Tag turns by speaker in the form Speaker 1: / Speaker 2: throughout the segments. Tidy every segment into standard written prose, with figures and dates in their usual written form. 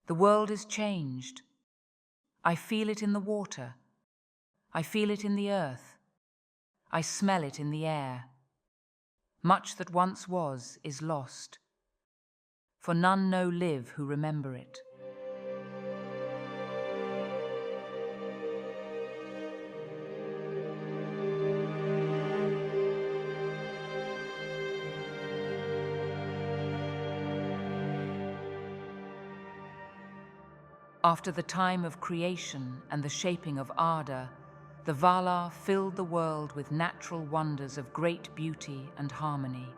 Speaker 1: The world is changed. I feel it in the water. I feel it in the earth. I smell it in the air. Much that once was is lost, for none no live who remember it. After the time of creation and the shaping of Arda, the Valar filled the world with natural wonders of great beauty and harmony.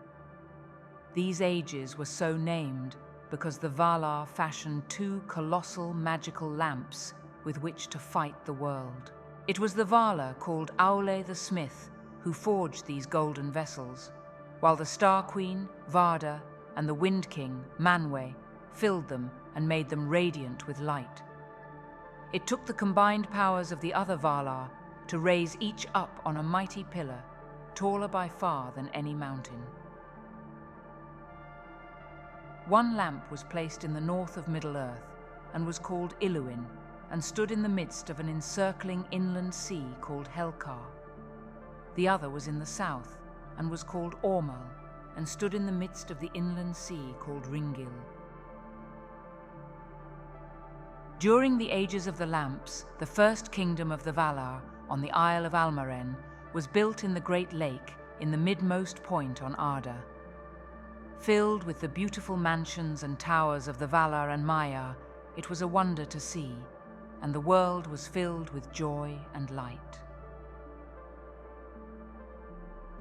Speaker 1: These ages were so named because the Valar fashioned 2 colossal magical lamps with which to fight the world. It was the Valar called Aule the Smith who forged these golden vessels, while the Star Queen, Varda, and the Wind King, Manwë, filled them and made them radiant with light. It took the combined powers of the other Valar to raise each up on a mighty pillar, taller by far than any mountain. One lamp was placed in the north of Middle-earth and was called Illuin, and stood in the midst of an encircling inland sea called Helcar. The other was in the south and was called Ormal, and stood in the midst of the inland sea called Ringil. During the ages of the lamps, the first kingdom of the Valar on the Isle of Almaren was built in the Great Lake in the midmost point on Arda. Filled with the beautiful mansions and towers of the Valar and Maiar, it was a wonder to see, and the world was filled with joy and light.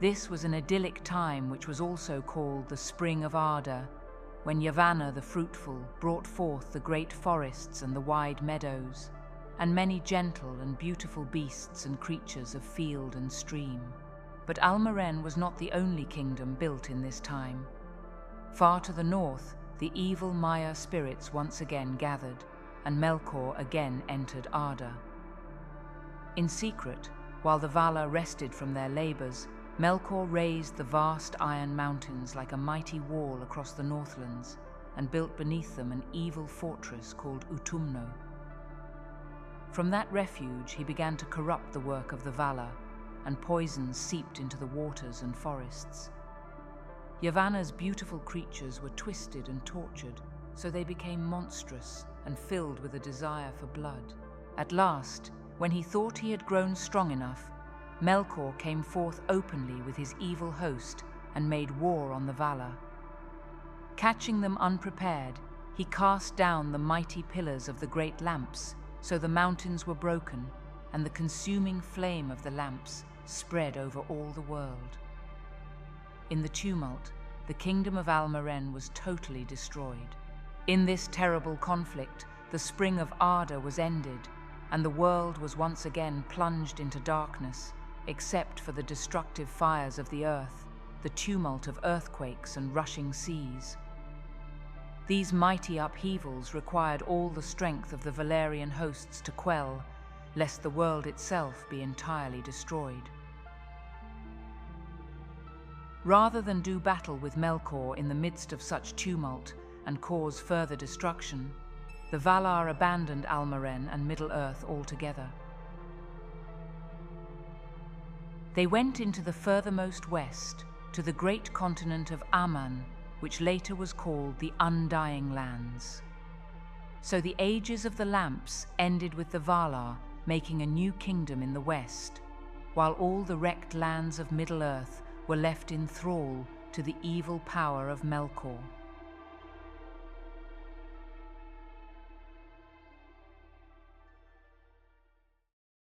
Speaker 1: This was an idyllic time which was also called the Spring of Arda, when Yavanna the fruitful brought forth the great forests and the wide meadows, and many gentle and beautiful beasts and creatures of field and stream. But Almaren was not the only kingdom built in this time. Far to the north, the evil Maiar spirits once again gathered, and Melkor again entered Arda. In secret, while the Valar rested from their labors, Melkor raised the vast iron mountains like a mighty wall across the Northlands, and built beneath them an evil fortress called Utumno. From that refuge he began to corrupt the work of the Valar, and poisons seeped into the waters and forests. Yavanna's beautiful creatures were twisted and tortured, so they became monstrous and filled with a desire for blood. At last, when he thought he had grown strong enough, Melkor came forth openly with his evil host and made war on the Valar. Catching them unprepared, he cast down the mighty pillars of the great lamps, so the mountains were broken, and the consuming flame of the lamps spread over all the world. In the tumult, the kingdom of Almaren was totally destroyed. In this terrible conflict, the spring of Arda was ended, and the world was once again plunged into darkness, except for the destructive fires of the earth, the tumult of earthquakes and rushing seas. These mighty upheavals required all the strength of the Valerian hosts to quell, lest the world itself be entirely destroyed. Rather than do battle with Melkor in the midst of such tumult and cause further destruction, the Valar abandoned Almaren and Middle-earth altogether. They went into the furthermost west, to the great continent of Aman, which later was called the Undying Lands. So the ages of the lamps ended with the Valar making a new kingdom in the west, while all the wrecked lands of Middle-earth were left in thrall to the evil power of Melkor.